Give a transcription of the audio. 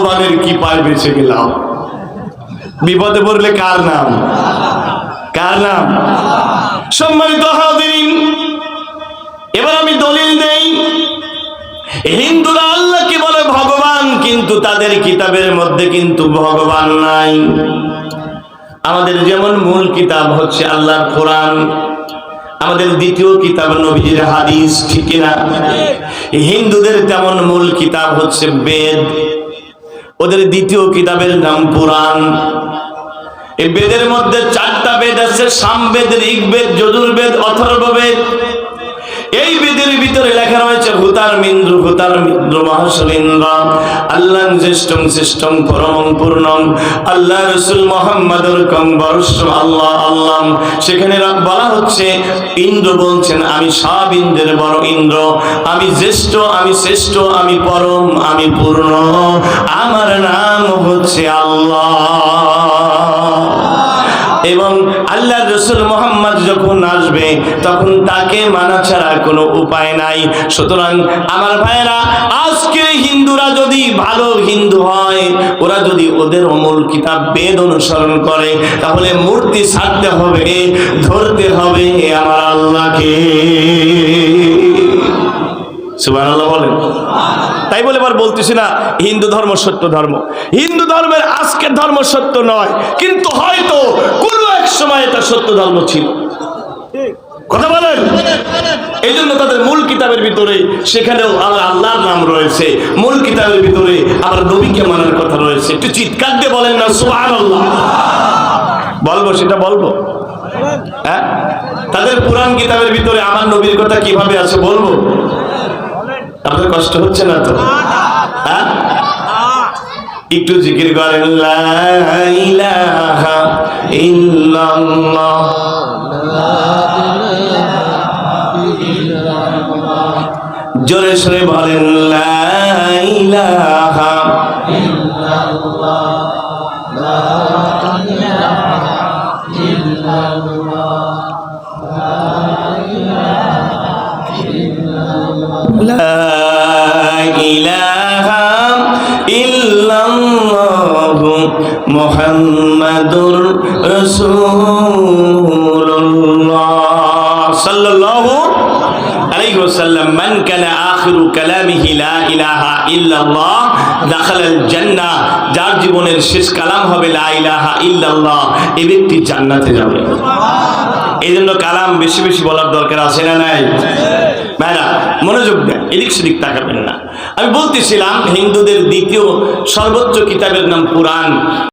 ভগবানের কি পায় বেঁচে গেলাম। বিপদে পড়লে কার নাম? কার নাম? সম্মানিত হাজিরিন, এবার আমি দলিল দেই। হিন্দুরা আল্লাহকে বলে ভগবান, কিন্তু তাদের কিতাবের মধ্যে কিন্তু ভগবান নাই। আমাদের যেমন মূল কিতাব হচ্ছে আল্লাহর কোরআন, আমাদের দ্বিতীয় কিতাব নবীর হাদিস, ঠিক না? হিন্দুদের তেমন মূল কিতাব হচ্ছে বেদ, ওদের দ্বিতীয় কিতাবের নাম পুরাণ। এই বেদের মধ্যে 4টা বেদ আছে, সামবেদ, ঋগ্বেদ, যজুর্বেদ, অথর্ববেদ। এই বেদের ভিতরে লেখা রয়েছে হুতার মিন্দ্র হুতার মিন্দ্র মহাশলিন্দ্র, আল্লাহ জ্যেষ্ঠং শ্রেষ্ঠং পরমং পূর্ণং, আল্লাহ রসুল মোহাম্মদুর কম বরস আল্লাহ আল্লাহ। সেখানে বলা হচ্ছে, ইন্দ্র বলছেন আমি সব ইন্দ্রের বড় ইন্দ্র, আমি জ্যেষ্ঠ, আমি শ্রেষ্ঠ, আমি পরম, আমি পূর্ণ, আমার নাম হচ্ছে আল্লাহ। এবং আল্লাহ রসুল মোহাম্মদ যখন আসবে তখন তাকে মানা ছাড়া কোনো উপায় নাই। সুতরাং আমার ভাইয়েরা, আজকে হিন্দুরা যদি ভালো হিন্দু হয়, ওরা যদি ওদের অমূল কিতাব বেদ অনুসরণ করে, তাহলে মূর্তি ছাড়তে হবে, ধরতে হবে আমার আল্লাহকে। সুবহানাল্লাহ বলেন। তাই বলে এবার বলতেছি না হিন্দু ধর্ম সত্য ধর্ম। হিন্দু ধর্মের আজকের ধর্ম সত্য নয়, কিন্তু হয়তো কোনো এক সময় এটা সত্য ধর্ম ছিল। কথা বলেন। এই জন্য তাদের মূল কিতাবের ভিতরে সেখানেও আমার আল্লাহর নাম রয়েছে, মূল কিতাবের ভিতরে আমার নবীকে মানার কথা রয়েছে। একটু চিৎকার দিয়ে বলেন না সুবহানাল্লাহ। বলবো, সেটা বলবো। হ্যাঁ, তাদের পুরাণ কিতাবের ভিতরে আমার নবীর কথা কিভাবে আছে বলবো? আপনার কষ্ট হচ্ছে না তো? হ্যাঁ, একটু জিকির করেন, লা ইলাহা ইল্লাল্লাহ, জোরে সরে বলেন, লা ইলাহা ইল্লাল্লাহ, লা ইলাহা ইল্লাল্লাহ, লা ইলাহা ইল্লাল্লাহ মুহাম্মাদুর রাসূলুল্লাহ সাল্লাল্লাহু আলাইহি ওয়াসাল্লাম। মান কানা আখিরু কালামিহি লা ইলাহা ইল্লাল্লাহ দাখালাল জান্নাহ। যার জীবনের শেষ কালাম হবে লা ইলাহা ইল্লাল্লাহ, এই ব্যক্তি জান্নাতে যাবে। এই জন্য কালাম বেশি বেশি বলার দরকার আছে না নাই? ভাইরা মনোযোগ দেন, এদিক সেদিক তাকাবেন না। আমি বলতেছিলাম হিন্দুদের দ্বিতীয় সর্বোচ্চ কিতাবের নাম পুরাণ।